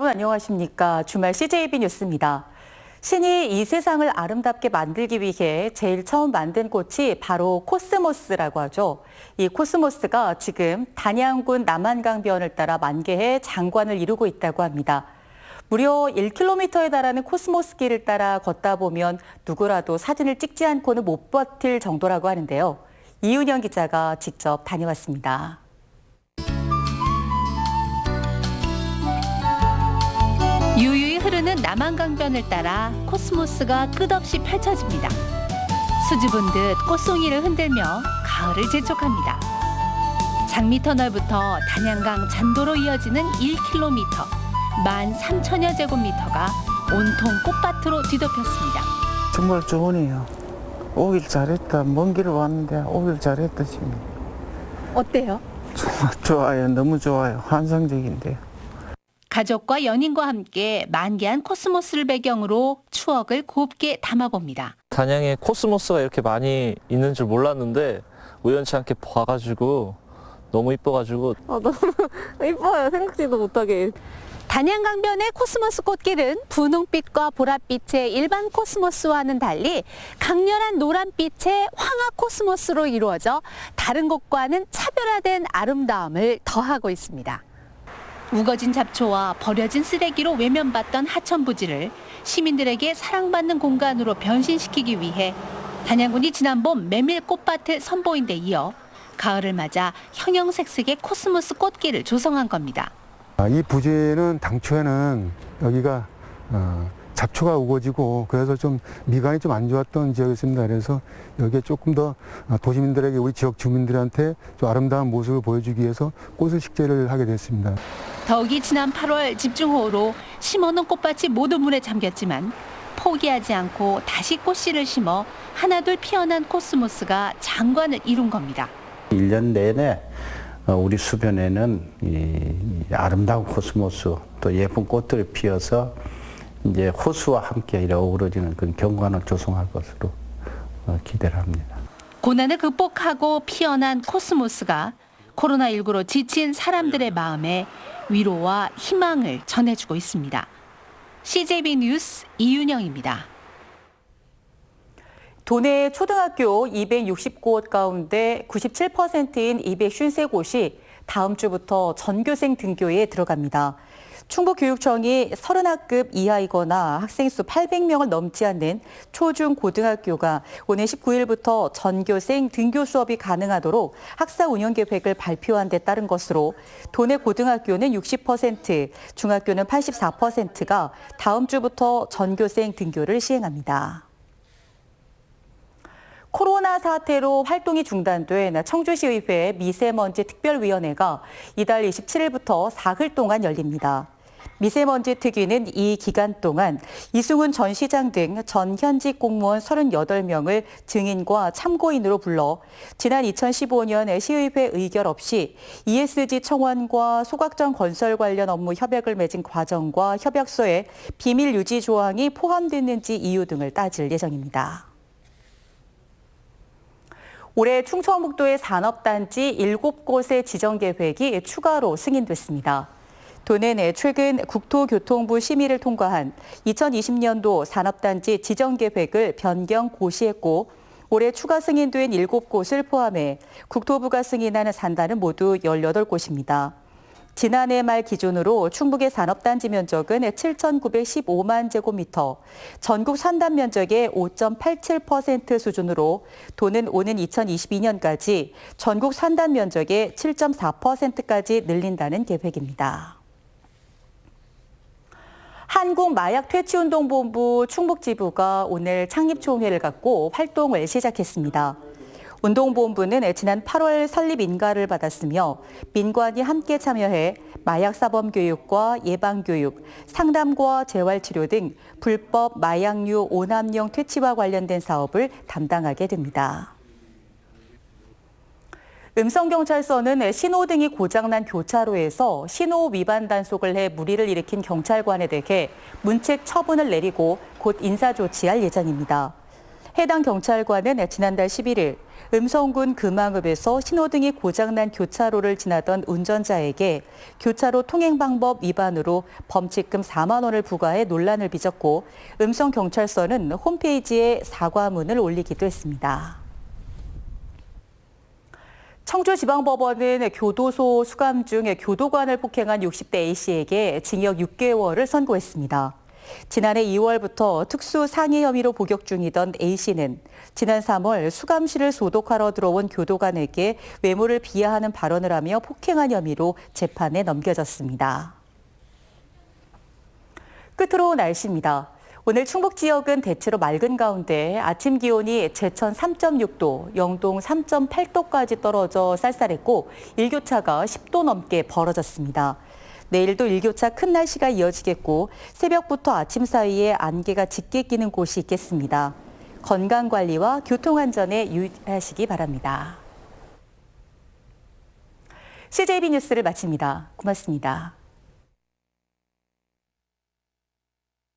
안녕하십니까. 주말 CJB 뉴스입니다. 신이 이 세상을 아름답게 만들기 위해 제일 처음 만든 꽃이 바로 코스모스라고 하죠. 이 코스모스가 지금 단양군 남한강변을 따라 만개해 장관을 이루고 있다고 합니다. 무려 1km에 달하는 코스모스 길을 따라 걷다 보면 누구라도 사진을 찍지 않고는 못 버틸 정도라고 하는데요. 이윤영 기자가 직접 다녀왔습니다. 유유히 흐르는 남한강변을 따라 코스모스가 끝없이 펼쳐집니다. 수줍은 듯 꽃송이를 흔들며 가을을 재촉합니다. 장미터널부터 단양강 잔도로 이어지는 1km, 13,000여 제곱미터가 온통 꽃밭으로 뒤덮였습니다. 정말 좋으네요. 오길 잘했다. 먼 길을 왔는데 오길 잘했다 싶네요. 어때요? 정말 좋아요. 너무 좋아요. 환상적인데요. 가족과 연인과 함께 만개한 코스모스를 배경으로 추억을 곱게 담아봅니다. 단양에 코스모스가 이렇게 많이 있는 줄 몰랐는데 우연치 않게 봐가지고 너무 이뻐가지고 너무 이뻐요. 생각지도 못하게. 단양강변의 코스모스 꽃길은 분홍빛과 보랏빛의 일반 코스모스와는 달리 강렬한 노란빛의 황화 코스모스로 이루어져 다른 곳과는 차별화된 아름다움을 더하고 있습니다. 우거진 잡초와 버려진 쓰레기로 외면받던 하천부지를 시민들에게 사랑받는 공간으로 변신시키기 위해 단양군이 지난 봄 메밀 꽃밭을 선보인 데 이어 가을을 맞아 형형색색의 코스모스 꽃길을 조성한 겁니다. 이 부지는 당초에는 여기가 잡초가 우거지고 그래서 좀 미관이 좀 안 좋았던 지역이었습니다. 그래서 여기에 조금 더 도시민들에게 우리 지역 주민들한테 좀 아름다운 모습을 보여주기 위해서 꽃을 식재를 하게 됐습니다. 더욱이 지난 8월 집중호우로 심어놓은 꽃밭이 모두 물에 잠겼지만 포기하지 않고 다시 꽃씨를 심어 하나둘 피어난 코스모스가 장관을 이룬 겁니다. 1년 내내 우리 수변에는 이 아름다운 코스모스 또 예쁜 꽃들이 피어서 이제 호수와 함께 이렇게 어우러지는 그런 경관을 조성할 것으로 기대를 합니다. 고난을 극복하고 피어난 코스모스가 코로나19로 지친 사람들의 마음에 위로와 희망을 전해주고 있습니다. CJB 뉴스 이윤영입니다. 도내 초등학교 260곳 가운데 97%인 253곳이 다음 주부터 전교생 등교에 들어갑니다. 충북교육청이 30학급 이하이거나 학생 수 800명을 넘지 않는 초중 고등학교가 오늘 19일부터 전교생 등교 수업이 가능하도록 학사 운영 계획을 발표한 데 따른 것으로 도내 고등학교는 60%, 중학교는 84%가 다음 주부터 전교생 등교를 시행합니다. 코로나 사태로 활동이 중단된 청주시의회 미세먼지 특별위원회가 이달 27일부터 사흘 동안 열립니다. 미세먼지 특위는 이 기간 동안 이승훈 전 시장 등 전 현직 공무원 38명을 증인과 참고인으로 불러 지난 2015년 시의회 의결 없이 ESG 청원과 소각전 건설 관련 업무 협약을 맺은 과정과 협약서에 비밀 유지 조항이 포함됐는지 이유 등을 따질 예정입니다. 올해 충청북도의 산업단지 7곳의 지정 계획이 추가로 승인됐습니다. 도는 최근 국토교통부 심의를 통과한 2020년도 산업단지 지정 계획을 변경 고시했고 올해 추가 승인된 7곳을 포함해 국토부가 승인한 산단은 모두 18곳입니다. 지난해 말 기준으로 충북의 산업단지 면적은 7,915만 제곱미터, 전국 산단 면적의 5.87% 수준으로 도는 오는 2022년까지 전국 산단 면적의 7.4%까지 늘린다는 계획입니다. 한국마약퇴치운동본부 충북지부가 오늘 창립총회를 갖고 활동을 시작했습니다. 운동본부는 지난 8월 설립 인가를 받았으며 민관이 함께 참여해 마약사범 교육과 예방교육, 상담과 재활치료 등 불법 마약류 오남용 퇴치와 관련된 사업을 담당하게 됩니다. 음성경찰서는 신호등이 고장난 교차로에서 신호 위반 단속을 해 물의를 일으킨 경찰관에 대해 문책 처분을 내리고 곧 인사조치할 예정입니다. 해당 경찰관은 지난달 11일 음성군 금왕읍에서 신호등이 고장난 교차로를 지나던 운전자에게 교차로 통행 방법 위반으로 범칙금 4만 원을 부과해 논란을 빚었고 음성경찰서는 홈페이지에 사과문을 올리기도 했습니다. 청주지방법원은 교도소 수감 중 교도관을 폭행한 60대 A씨에게 징역 6개월을 선고했습니다. 지난해 2월부터 특수 상해 혐의로 복역 중이던 A씨는 지난 3월 수감실을 소독하러 들어온 교도관에게 외모를 비하하는 발언을 하며 폭행한 혐의로 재판에 넘겨졌습니다. 끝으로 날씨입니다. 오늘 충북 지역은 대체로 맑은 가운데 아침 기온이 제천 3.6도, 영동 3.8도까지 떨어져 쌀쌀했고 일교차가 10도 넘게 벌어졌습니다. 내일도 일교차 큰 날씨가 이어지겠고 새벽부터 아침 사이에 안개가 짙게 끼는 곳이 있겠습니다. 건강관리와 교통안전에 유의하시기 바랍니다. CJB 뉴스를 마칩니다. 고맙습니다.